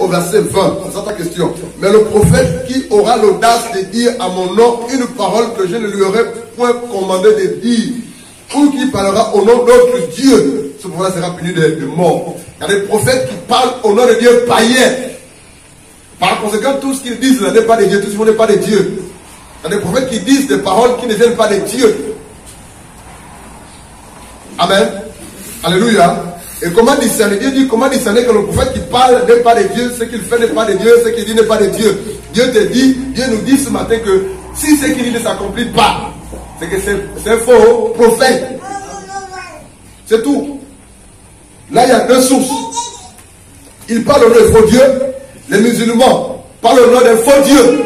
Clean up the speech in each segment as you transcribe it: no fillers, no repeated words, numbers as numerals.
au verset 20, c'est ça ta question. Mais le prophète qui aura l'audace de dire à mon nom une parole que je ne lui aurais point commandé de dire, ou qui parlera au nom d'autre Dieu, ce prophète sera puni de mort. Il y a des prophètes qui parlent au nom de Dieu païen. Par conséquent, tout ce qu'ils disent n'est pas de Dieu, tout ce qu'ils font n'est pas de Dieu. Il y a des prophètes qui disent des paroles qui ne viennent pas de Dieu. Amen. Alléluia. Et comment discerner? Dieu dit comment discerner que le prophète qui parle n'est pas de Dieu, ce qu'il fait n'est pas de Dieu, ce qu'il dit n'est pas de Dieu. Dieu te dit, Dieu nous dit ce matin que si ce qu'il dit ne s'accomplit pas, c'est que c'est un faux prophète. C'est tout. Là, il y a deux sources. Il parle au nom de faux dieux. Les musulmans parlent au nom d'un faux Dieu.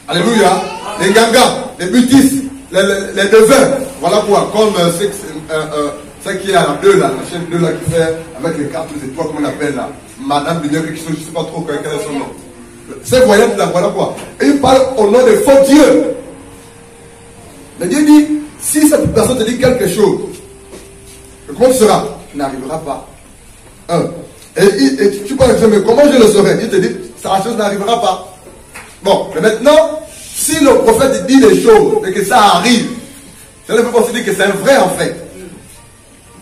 Alléluia. Les gangas, les bouddhistes, les devins. Voilà quoi. Comme c'est qui est à la 2 là, la chaîne 2 là qui fait avec les cartes, les étoiles, comment on appelle là. Madame de Dieu, quelque chose, je ne sais pas trop quel est son nom. Ces voyantes là, voilà quoi. Et il parle au nom de faux dieux. Mais Dieu dit, si cette personne te dit quelque chose, comment tu seras? Il n'arrivera pas. Et tu parles, mais comment je le saurai? Il te dit, la chose n'arrivera pas. Bon, mais maintenant, si le prophète dit des choses et que ça arrive, ça ne peut pas se dire que c'est vrai en fait.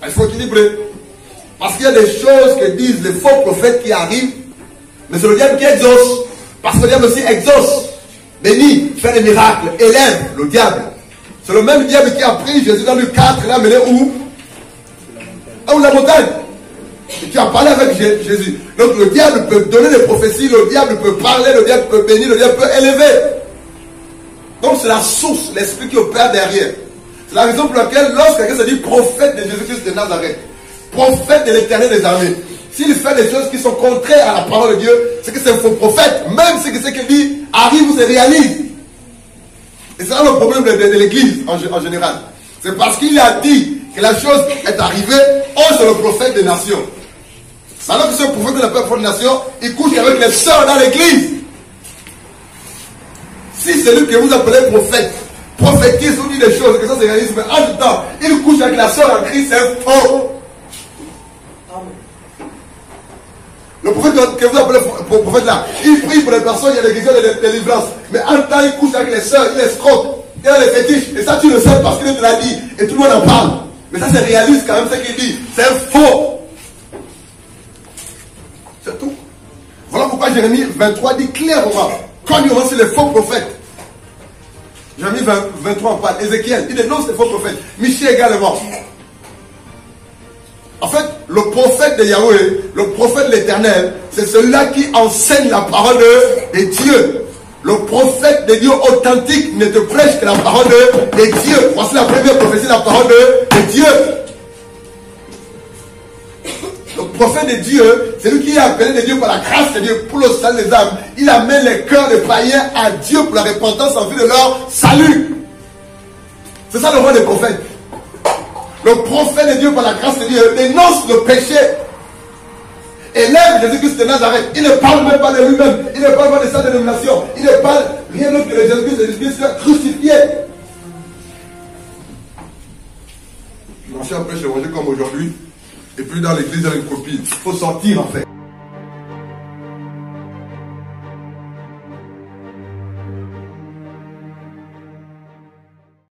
Il faut équilibrer. Parce qu'il y a des choses que disent les faux prophètes qui arrivent, mais c'est le diable qui exauce. Parce que le diable aussi exauce, bénit, fait des miracles, élève le diable. C'est le même diable qui a pris Jésus dans Luc 4, l'a amené où? Où la montagne. Et qui a parlé avec Jésus. Donc le diable peut donner des prophéties, le diable peut parler, le diable peut bénir, le diable peut élever. Donc c'est la source, l'esprit qui opère derrière. C'est la raison pour laquelle lorsque quelqu'un se dit prophète de Jésus-Christ de Nazareth, prophète de l'Éternel des armées, s'il fait des choses qui sont contraires à la parole de Dieu, c'est que c'est un faux prophète, même si ce qu'il dit arrive ou se réalise. Et c'est là le problème de l'église en général. C'est parce qu'il a dit que la chose est arrivée, c'est le prophète des nations. Alors que ce prophète de la prophète des nations, il couche avec les sœurs dans l'église. Si celui que vous appelez prophète, prophétise ou dit des choses, que ça se réalise, mais en tout temps, il couche avec la sœur en Christ, c'est faux. Le prophète que vous appelez prophète là, il prie pour les personnes, il y a des guérisons de délivrance. Mais en même temps, il couche avec les sœurs, il escroque, il a les fétiches. Et ça, tu le sais parce qu'il te l'a dit. Et tout le monde en parle. Mais ça, c'est réaliste quand même ce qu'il dit. C'est faux. C'est tout. Voilà pourquoi Jérémie 23 dit clairement, quand il y aura les faux prophètes. Jérémie 23 en parle. Ézéchiel, il dénonce les faux prophètes. Michée également. En fait, le prophète de Yahweh, le prophète de l'Éternel, c'est celui-là qui enseigne la parole de Dieu. Le prophète de Dieu authentique ne te prêche que la parole de Dieu. Voici la première prophétie de la parole de Dieu. Le prophète de Dieu, c'est lui qui est appelé de Dieu par la grâce de Dieu pour le salut des âmes. Il amène les cœurs des païens à Dieu pour la repentance en vue de leur salut. C'est ça le rôle des prophètes. Le prophète de Dieu par la grâce de Dieu dénonce le péché. Élève Jésus-Christ de Nazareth. Il ne parle même pas de lui-même. Il ne parle pas de sa dénomination. Il ne parle rien d'autre que de Jésus-Christ crucifié. Marcher après chez manger comme aujourd'hui. Et puis dans l'église, il y a une copie. Il faut sortir en fait.